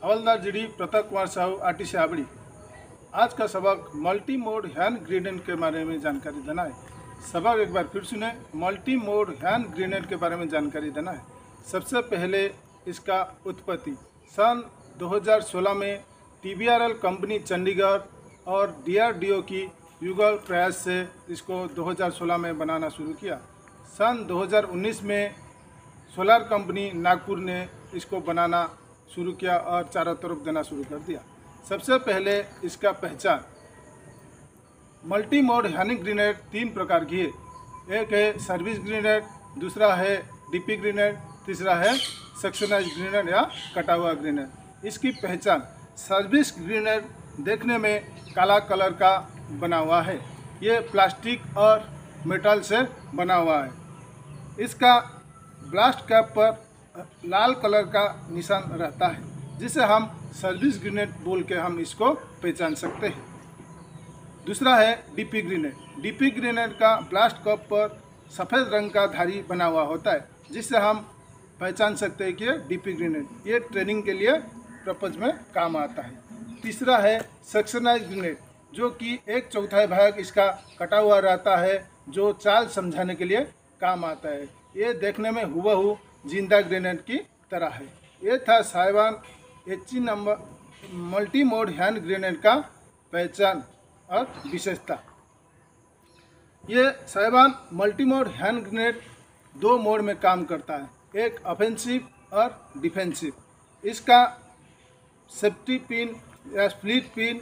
हवलदार GD Pratap Kumar Sahu RTC आबड़ी। आज का सबक मल्टी मोड हैंड ग्रेनेड के बारे में जानकारी देना है। सबक एक बार फिर सुने। मल्टी मोड हैंड ग्रेनेड के बारे में जानकारी देना है। सबसे पहले इसका उत्पत्ति सन 2016 में TBRL कंपनी चंडीगढ़ और DRDO की युगल प्रयास से इसको 2016 में बनाना शुरू किया। सन 2019 में सोलार कंपनी नागपुर ने इसको बनाना शुरू किया और चारों तरफ देना शुरू कर दिया। सबसे पहले इसका पहचान, मल्टी मोड हैंड ग्रेनेड 3 प्रकार की है। एक है सर्विस ग्रेनेड, दूसरा है डीपी ग्रेनेड, तीसरा है सेक्शनाइज ग्रेनेड या कटा हुआ ग्रेनेड। इसकी पहचान, सर्विस ग्रेनेड देखने में काला कलर का बना हुआ है। ये प्लास्टिक और मेटल से बना हुआ है। इसका ब्लास्ट कैप पर लाल कलर का निशान रहता है, जिसे हम सर्विस ग्रेनेड बोल के हम इसको पहचान सकते हैं। दूसरा है डीपी ग्रेनेड। डीपी ग्रेनेड का ब्लास्ट कैप पर सफ़ेद रंग का धारी बना हुआ होता है, जिससे हम पहचान सकते हैं कि ये डीपी ग्रेनेड। ये ट्रेनिंग के लिए पर्पज में काम आता है। तीसरा है सेक्शनाइज ग्रेनेड, जो कि 1/4 भाग इसका कटा हुआ रहता है, जो चाल समझाने के लिए काम आता है। ये देखने में हुबहू जिंदा ग्रेनेड की तरह है। ये था साहिबान HE number multi mode hand grenade का पहचान और विशेषता। ये साहिबान multi mode hand grenade 2 mode में काम करता है, एक ऑफेंसिव और डिफेंसिव। इसका सेफ्टी पिन या स्प्लिट पिन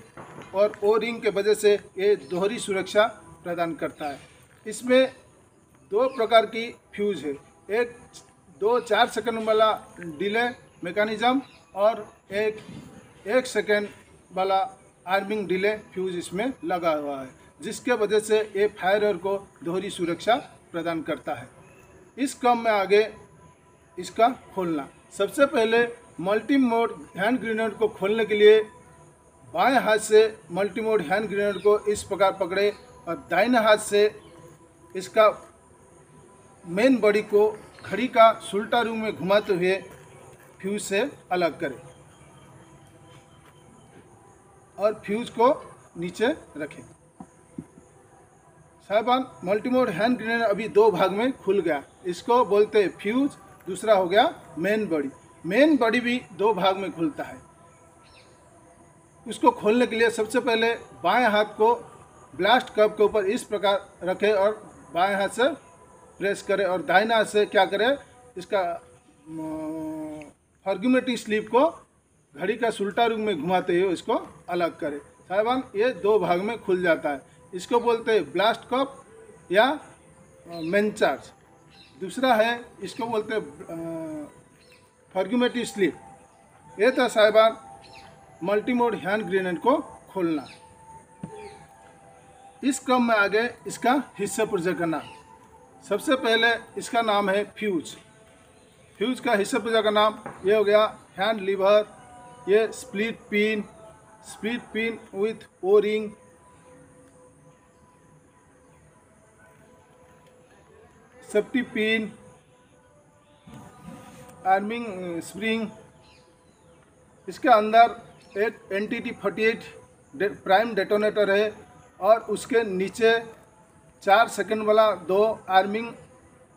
और ओ रिंग के वजह से ये दोहरी सुरक्षा प्रदान करता है। इसमें 2 प्रकार की फ्यूज है, एक 2-4 सेकंड वाला डिले मैकेनिज्म और एक 1 सेकंड वाला आर्मिंग डिले फ्यूज इसमें लगा हुआ है, जिसके वजह से ये फायरर को दोहरी सुरक्षा प्रदान करता है। इस क्रम में आगे इसका खोलना। सबसे पहले मल्टी मोड हैंड ग्रेनेड को खोलने के लिए बाएं हाथ से मल्टी मोड हैंड ग्रेनेड को इस प्रकार पकड़े और दाहिने हाथ से इसका मेन बॉडी को घड़ी का सुल्टा रूप में घुमाते हुए फ्यूज से अलग करें और फ्यूज को नीचे रखें। साहिबान मल्टी मोड हैंड ग्रेनेड अभी 2 भाग में खुल गया। इसको बोलते हैं फ्यूज, दूसरा हो गया मेन बॉडी। मेन बॉडी भी 2 भाग में खुलता है। उसको खोलने के लिए सबसे पहले बाएं हाथ को ब्लास्ट कैप के ऊपर इस प्रकार रखें और बाएं हाथ से प्रेस करें और दाहिने हाथ से क्या करें, इसका फॉर्ग्यूमेटिंग स्लीव को घड़ी का सुल्टा रूप में घुमाते हुए इसको अलग करें। साहिबान ये 2 भाग में खुल जाता है। इसको बोलते हैं ब्लास्ट कैप या मेन चार्ज। दूसरा है, इसको बोलते हैं फॉर्ग्यूमेटिंग स्लीव। ये था साहिबान मल्टी मोड हैंड ग्रेनेड को खोलना। इस क्रम में आगे इसका हिस्सा पुर्जे करना। सबसे पहले इसका नाम है फ्यूज। फ्यूज का हिस्सा पुर्जा का नाम ये हो गया हैंड लीवर, ये split pin with O ring, safety pin, arming spring. इसके अंदर एक NTT48 प्राइम डेटोनेटर है और उसके नीचे 4 सेकंड वाला 2 आर्मिंग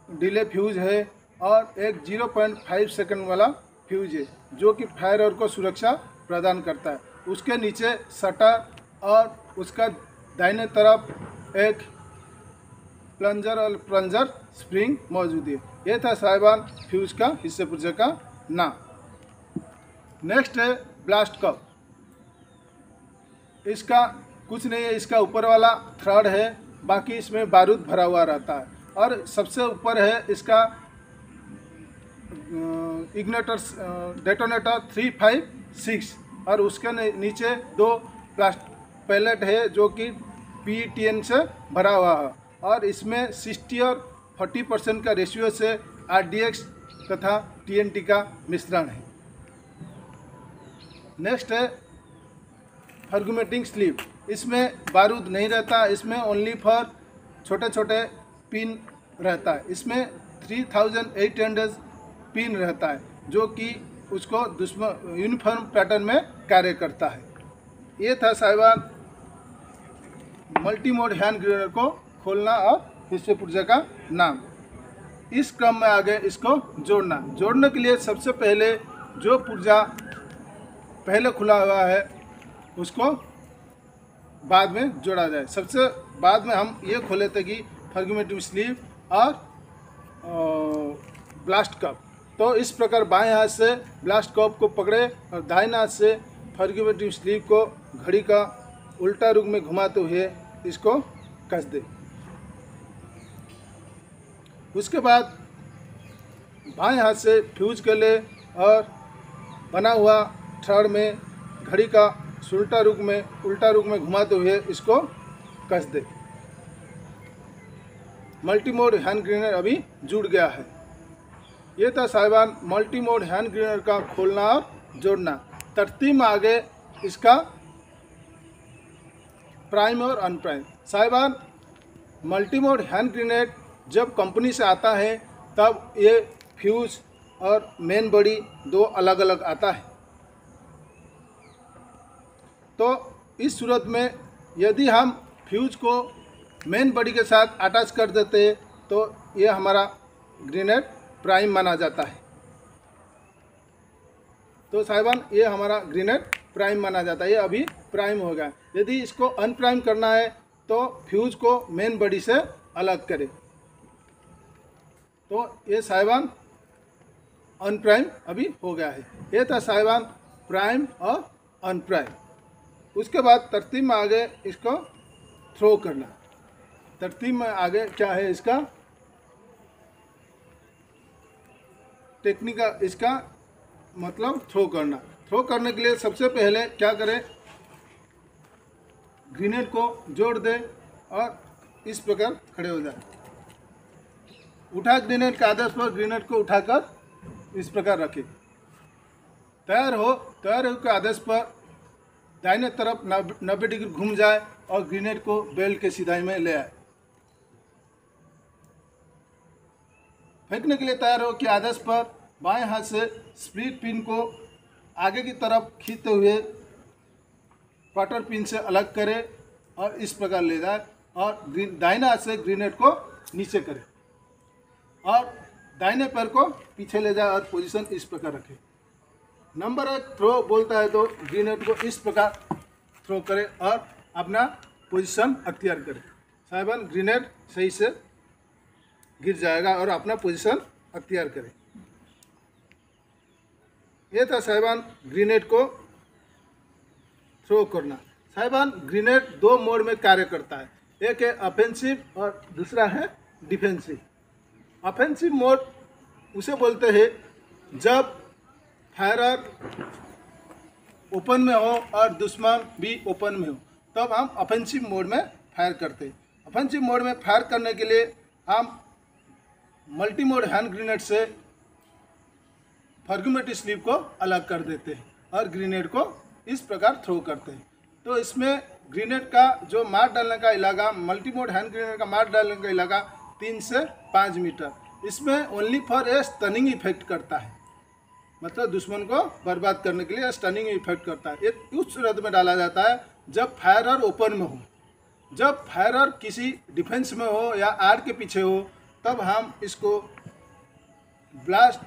डिले फ्यूज है और एक 0.5 सेकंड वाला फ्यूज है, जो कि फायरर को सुरक्षा प्रदान करता है। उसके नीचे शटर और उसका दाहिने तरफ एक प्लंजर स्प्रिंग मौजूद है। ये था साहिबान फ्यूज का हिस्से पुर्जे का नाम। नेक्स्ट है ब्लास्ट कैप। इसका कुछ नहीं है, इसका ऊपर वाला थ्रेड है, बाकी इसमें बारूद भरा हुआ रहता है और सबसे ऊपर है इसका इग्नेटर डेटोनेटर 356 और उसके नीचे 2 पैलेट है, जो कि PTN से भरा हुआ है और इसमें 60 और 40% का रेशियो से RDX तथा TNT का मिश्रण है। नेक्स्ट है फॉर्ग्यूमेटिंग स्लीव। इसमें बारूद नहीं रहता, इसमें ओनली फॉर छोटे छोटे पिन रहता है। इसमें 3800 पिन रहता है, जो कि उसको दुश्मन यूनिफॉर्म पैटर्न में कार्य करता है। ये था साहिबान मल्टी मोड हैंड ग्रेनेड को खोलना और हिस्से पुर्जा का नाम। इस क्रम में आगे इसको जोड़ने के लिए सबसे पहले जो पुर्जा पहले खुला हुआ है उसको बाद में जोड़ा जाए। सबसे बाद में हम ये खोले थे कि फर्गमेटिव स्लीव और ब्लास्ट कप। तो इस प्रकार बाएं हाथ से ब्लास्ट कप को पकड़े और दाहिने हाथ से फर्गमेटिव स्लीव को घड़ी का उल्टा रुख में घुमाते हुए इसको कस दे। उसके बाद बाएं हाथ से फ्यूज कर ले और बना हुआ थ्रेड में घड़ी का उल्टा रुख में घुमाते हुए इसको कस दे। मल्टी मोड हैंड ग्रेनेड अभी जुड़ गया है। ये था साहिबान मल्टी मोड हैंड ग्रेनेड का खोलना और जोड़ना। तरतीब में आगे इसका प्राइम और अनप्राइम। साहिबान मल्टी मोड हैंड ग्रेनेड जब कंपनी से आता है तब ये फ्यूज और मेन बॉडी दो अलग अलग आता है। तो इस सूरत में यदि हम फ्यूज को मेन बॉडी के साथ अटैच कर देते तो ये हमारा ग्रेनेड प्राइम माना जाता है। तो साहिबान ये हमारा ग्रेनेड प्राइम माना जाता है। ये अभी प्राइम हो गया। यदि इसको अनप्राइम करना है तो फ्यूज को मेन बॉडी से अलग करें। तो ये साहिबान अनप्राइम अभी हो गया है। ये था साहिबान प्राइम और अनप्राइम। उसके बाद तरतीब में आगे इसको थ्रो करना। तरतीब में आगे क्या है इसका टेक्निक, इसका मतलब थ्रो करना। थ्रो करने के लिए सबसे पहले क्या करें, ग्रेनेड को जोड़ दें और इस प्रकार खड़े हो जाए। उठा ग्रेनेड के आदेश पर ग्रेनेड को उठाकर इस प्रकार रखें। तैयार हो के आदेश पर दाहिने तरफ 90 डिग्री घूम जाए और ग्रेनेड को बेल्ट के सिधाई में ले आए। फेंकने के लिए तैयार हो के आदेश पर बाएं हाथ से स्प्लिट पिन को आगे की तरफ खींचते हुए क्वार्टर पिन से अलग करें और इस प्रकार ले जाए और दाहिने हाथ से ग्रेनेड को नीचे करें और दाहिने पैर को पीछे ले जाए और पोजीशन इस प्रकार रखें। नंबर 1 थ्रो बोलता है तो ग्रेनेड को इस प्रकार थ्रो करें और अपना पोजीशन अख्तियार करें। साहिबान ग्रेनेड सही से गिर जाएगा और अपना पोजीशन अख्तियार करें। यह था साहिबान ग्रेनेड को थ्रो करना। साहिबान ग्रेनेड दो मोड में कार्य करता है। एक है ऑफेंसिव और दूसरा है डिफेंसिव। ऑफेंसिव मोड उसे बोलते हैं जब फायरर ओपन में हो और दुश्मन भी ओपन में हो, तब हम ऑफेंसिव मोड में फायर करते हैं। ऑफेंसिव मोड में फायर करने के लिए हम मल्टी मोड हैंड ग्रेनेड से फर्गमेटिव स्लीव को अलग कर देते हैं और ग्रेनेड को इस प्रकार थ्रो करते हैं। तो इसमें ग्रेनेड का जो मार डालने का इलाका, मल्टी मोड हैंड ग्रेनेड का मार डालने का इलाका 3 से 5 मीटर। इसमें only for a stunning effect करता है, मतलब दुश्मन को बर्बाद करने के लिए स्टनिंग इफेक्ट करता है। ये उस सूरत में डाला जाता है जब फायरर ओपन में हो। जब फायरर किसी डिफेंस में हो या आड़ के पीछे हो तब हम इसको ब्लास्ट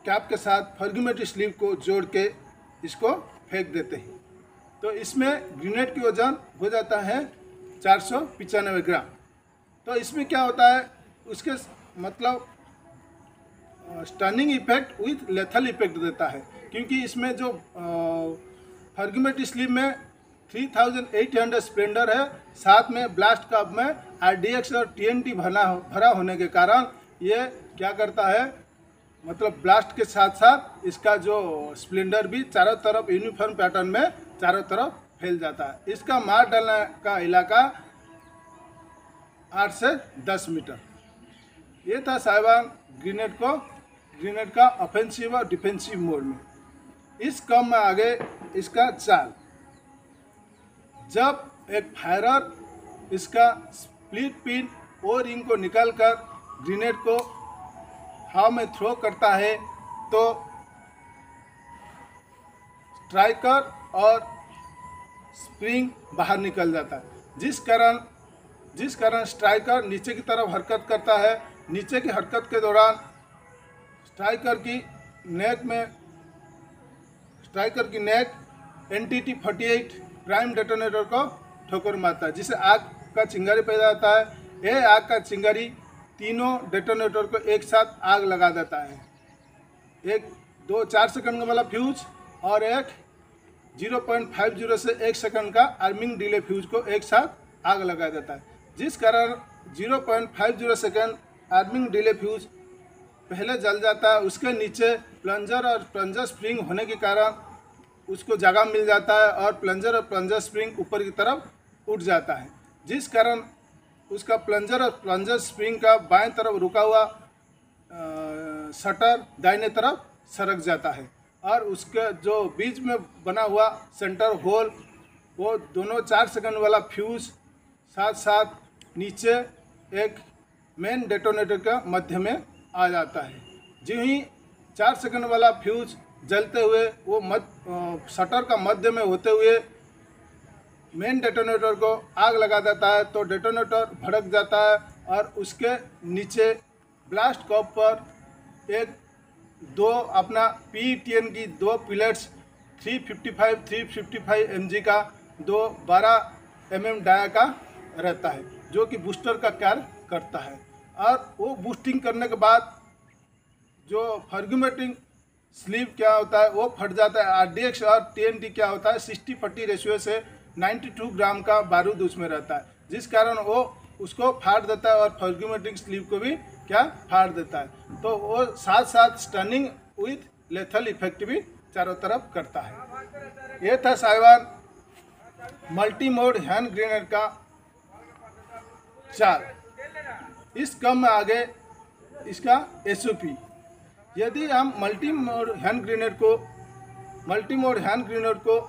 कैप के साथ फर्गमेटिव स्लीव को जोड़ के इसको फेंक देते हैं। तो इसमें ग्रेनेड की वजन हो जाता है 495 ग्राम। तो इसमें क्या होता है, उसके मतलब stunning effect with lethal effect देता है, क्योंकि इसमें जो फर्गमेटिव स्लीव में 3800 स्प्लेंडर है, साथ में ब्लास्ट कप में RDX और TNT भरा होने के कारण ये क्या करता है, मतलब ब्लास्ट के साथ साथ इसका जो स्प्लेंडर भी चारों तरफ यूनिफॉर्म पैटर्न में चारों तरफ फैल जाता है। इसका मार डालने का इलाका 8 से 10 मीटर। ये था साहिबान ग्रेनेड का ऑफेंसिव और डिफेंसिव मोड में। इस क्रम में आगे इसका चाल, जब एक फायरर इसका स्प्लिट पिन और रिंग को निकालकर ग्रेनेड को हवा में थ्रो करता है तो स्ट्राइकर और स्प्रिंग बाहर निकल जाता है, जिस कारण स्ट्राइकर नीचे की तरफ हरकत करता है। नीचे की हरकत के दौरान स्ट्राइकर की नेक NTT 48 प्राइम डेटोनेटर को ठोकर मारता है, जिससे आग का चिंगारी पैदा होता है। यह आग का चिंगारी तीनों डेटोनेटर को एक साथ आग लगा देता है। एक 2-4 सेकंड वाला फ्यूज और एक 0.50 से 1 सेकंड का आर्मिंग डिले फ्यूज को एक साथ आग लगा देता है, जिस कारण 0.50 सेकंड आर्मिंग डिले फ्यूज पहले जल जाता है। उसके नीचे प्लंजर और प्लंजर स्प्रिंग होने के कारण उसको जगह मिल जाता है और प्लंजर और प्लंजर स्प्रिंग ऊपर की तरफ उठ जाता है, जिस कारण उसका प्लंजर और प्लंजर स्प्रिंग का बाएं तरफ रुका हुआ शटर दाहिने तरफ सरक जाता है और उसके जो बीच में बना हुआ सेंटर होल वो दोनों 4 सेकंड वाला फ्यूज साथ साथ नीचे एक मेन डेटोनेटर का मध्य में आ जाता है। जो ही 4 सेकंड वाला फ्यूज जलते हुए वो शटर का मध्य में होते हुए मेन डेटोनेटर को आग लगा देता है, तो डेटोनेटर भड़क जाता है और उसके नीचे ब्लास्ट कप पर दो अपना PETN की 2 पिलेट्स 355 mg का 12 mm डाया का रहता है, जो कि बूस्टर का कार्य करता है। और वो बूस्टिंग करने के बाद जो फर्गुमेटिंग स्लीव क्या होता है वो फट जाता है। RDX और TNT क्या होता है 60-40 रेशियो से 92 ग्राम का बारूद उसमें रहता है, जिस कारण वो उसको फाड़ देता है और फर्गुमेटिंग स्लीव को भी क्या फाड़ देता है। तो वो साथ साथ स्टनिंग विथ लेथल इफेक्ट भी चारों तरफ करता है। ये था साहिबान मल्टी मोड हैंड ग्रेनेड का 4। इस क्रम में आगे इसका SOP। यदि हम मल्टी मोड हैंड ग्रेनेड को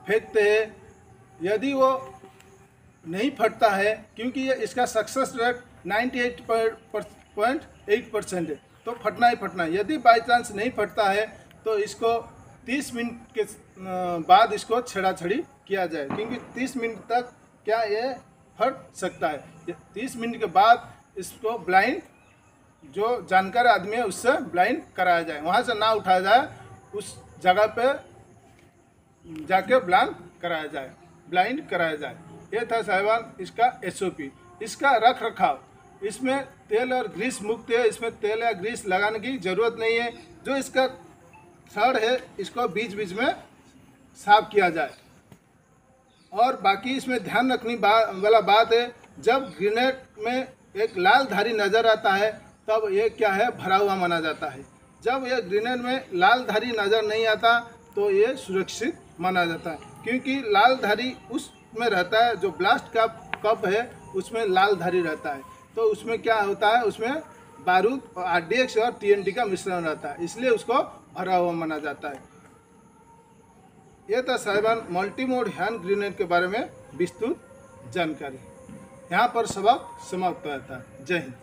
फेंकते हैं, यदि वो नहीं फटता है, क्योंकि ये इसका सक्सेस रेट 98.8% है, तो फटना ही फटना है। यदि बाई चांस नहीं फटता है तो इसको 30 मिनट के बाद इसको छेड़ा-छड़ी किया जाए, क्योंकि 30 मिनट तक क्या ये फट सकता है। 30 मिनट के बाद इसको ब्लाइंड जो जानकार आदमी है उससे ब्लाइंड कराया जाए, वहाँ से ना उठाया जाए, उस जगह पे जाके ब्लाइंड कराया जाए। ये था साहिबान इसका SOP। इसका रख रखाव, इसमें तेल और ग्रीस मुक्त है, इसमें तेल या ग्रीस लगाने की ज़रूरत नहीं है। जो इसका थड़ है इसको बीच बीच में साफ किया जाए। और बाकी इसमें ध्यान रखने वाला बात है, जब ग्रेनेड में एक लाल धारी नज़र आता है तब ये क्या है भरा हुआ माना जाता है। जब ये ग्रेनेड में लाल धारी नज़र नहीं आता तो ये सुरक्षित माना जाता है, क्योंकि लाल धारी उसमें रहता है जो ब्लास्ट का कप है उसमें लाल धारी रहता है, तो उसमें क्या होता है उसमें बारूद और RDX और TNT का मिश्रण रहता है, इसलिए उसको भरा हुआ माना जाता है। यह था साहिबान मल्टी मोड हैंड ग्रेनेड के बारे में विस्तृत जानकारी। यहाँ पर सबक समाप्त होता है। जय हिंद।